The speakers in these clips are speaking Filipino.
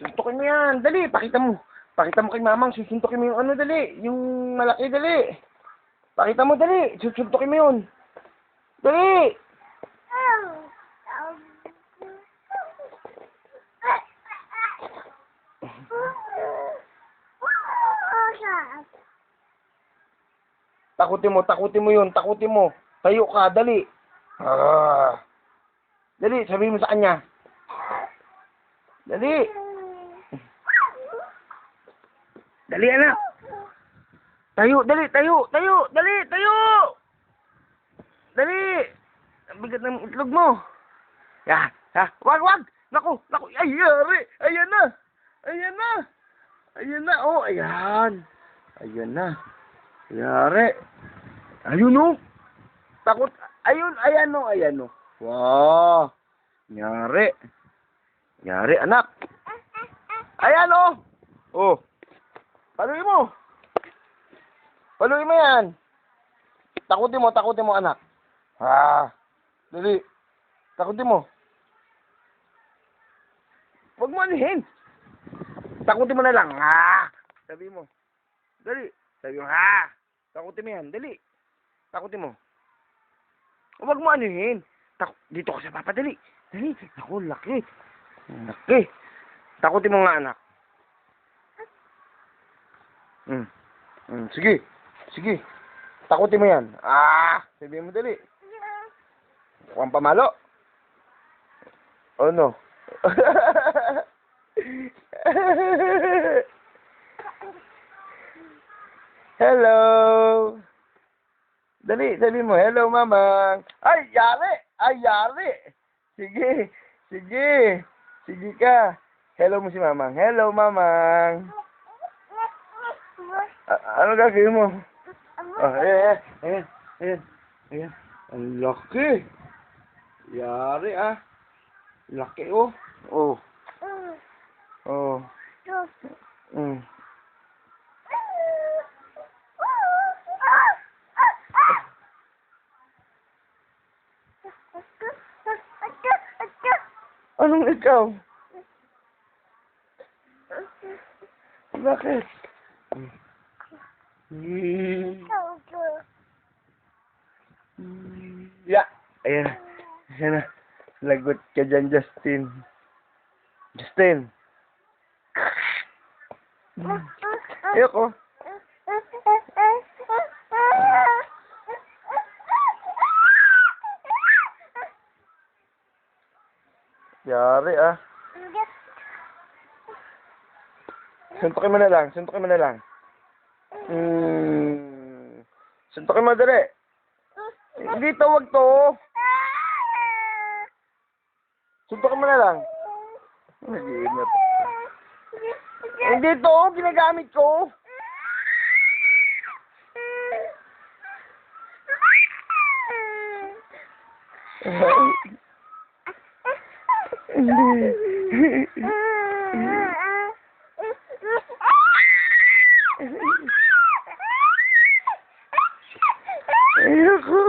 Suntukin mo yan. Dali, pakita mo. Pakita mo kay mamang. Susuntukin mo yung ano, dali. Yung malaki, dali. Pakita mo, dali. Susuntukin mo yun. Dali. Takutin mo yun. Takutin mo. Tayo ka, dali. Dali, sabihin mo sa kanya. Dali. Dali, anak. Tayo, dali, tayo. Dali, tayo. Dali. Ang bigat ng itlog mo. Wag. Naku. Ay, yari. Ayan na. Oh, ayan. Ayan na. Yari. Ayun, oh. Takot. Ayan, oh. Wow. Yari, anak. Ayan, oh. Oh. Paluin mo yan. Takutin mo, anak. Dali. Takutin mo. Huwag mo anihin. Takutin mo na lang. Sabi mo. Dali. Sabi mo, takutin mo yan. Dali. Takutin mo. Huwag mo anihin. Dito ka sa papa. Dali. Ako, laki. Takutin mo nga, anak. Sige. Takutin mo yan. Sabihin mo, dali. Huwag pamalo. Oh, no. Hello. Dali, sabi mo, hello, mamang. Ay, yari. Sige ka. Hello mo si mamang. Hello, mamang. Ano gagawin mo? Ayan. Ang laki. Yari, Laki, oh. Anong ikaw? Bakit? Ayan na. Lagot ka dyan, Justin. Ayoko. Yari, Suntukin mo na lang. Suntukin mo, dali. Hindi to, wag to. Suntukin mo na lang. Nag-iingat. Hindi to, ginagamit ko. Ayoko.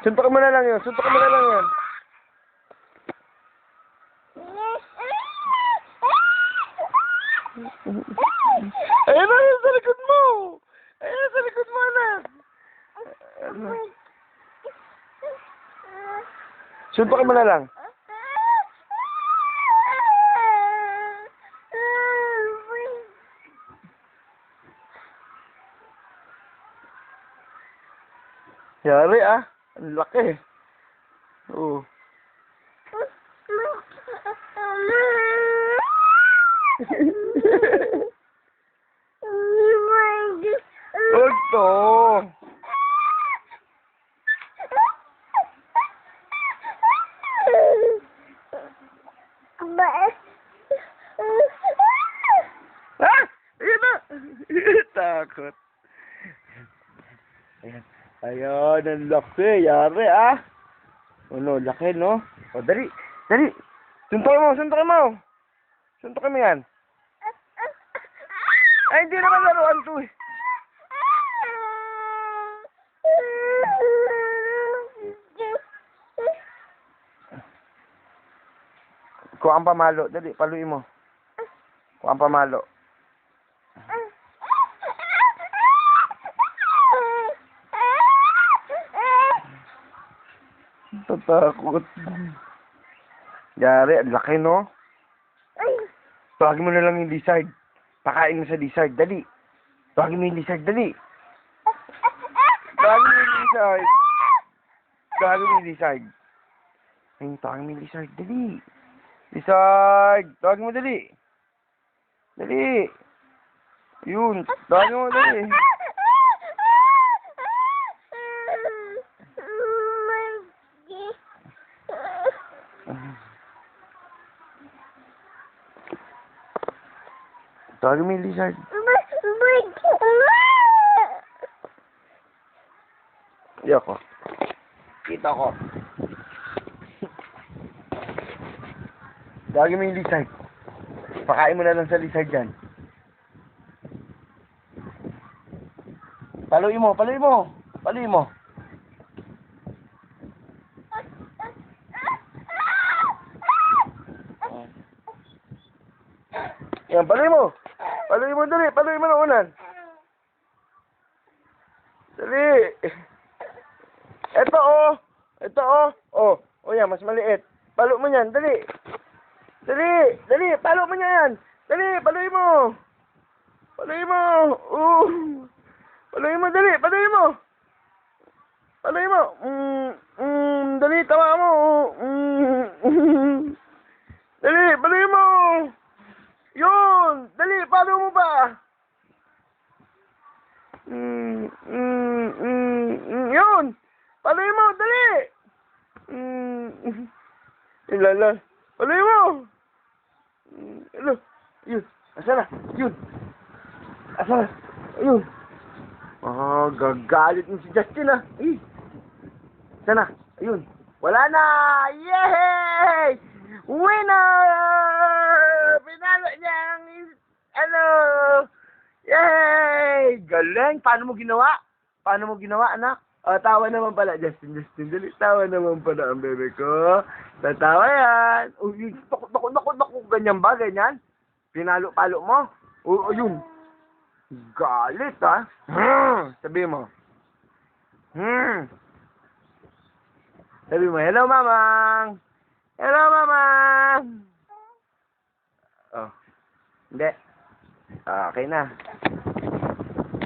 Suntukin mo na lang yun. Ayun na yun sa likod mo. Anak. Suntukin mo na lang. Yari, ang laki. Oh. Huwag to. Ayun na. Takot. Ayan, ang laki. Yari, no, laki, no? O, dali. Suntukin mo. Suntukin mo yan. Ay, hindi naman laruan to, Kuha ang pamalo. Dali, paluin mo. Kuha ang pamalo. Tatakot. Yari, ang laki, no? Tawagin mo na lang yung lizard. Pakain mo sa lizard. Dali. Tawagin mo yung lizard. Dali. Tawagin mo yung lizard. Tawagin mo yung lizard. Ayun, tawagin mo yung lizard. Dali. Lizard. Tawagin mo dali. Dali. Yun. Tawagin mo dali. Tawagin mo yung lizard. Di ako. Kita ko. Tawagin mo yung lizard. Pakain mo na lang sa lizard dyan. Paluin mo, paluin mo. Paluin mo. Yan, paluin mo. Paluin mo dali. Paluin mo na unan. Dali. Ito oh. Ito oh. Oh. Oh yan, mas maliit. Palo mo yan. Dali. Dali. Dali. Palo mo yan. Dali. Paluin mo. Paluin mo. Paluin mo. Dali. Paluin mo. Paluin mo. Dali. Tawa mo. Dali. Paluin mo. Yun. Dali. Palo mo ba? Yun. Paluin mo. Dali. Ilala. Paluin mo. Alo. Yun. Asa na? Yun. Asa na? Ayun. Gagalit mo si Justin ah. Asa na? Ayun. Wala na. Yay! Winner! Pinalo niya ang ano. Yay! Galing. Paano mo ginawa? Paano mo ginawa, anak? Tawa naman pala, Justin. Dali, tawa naman pala ang bebe ko. Tatawa yan. Naku, ganyan ba, ganyan? Pinalo-palo mo? Yun. Galit, ha? Sabi mo. Sabi mo, hello, mamang. Hello, mamang. Oh. Hindi. Okay na.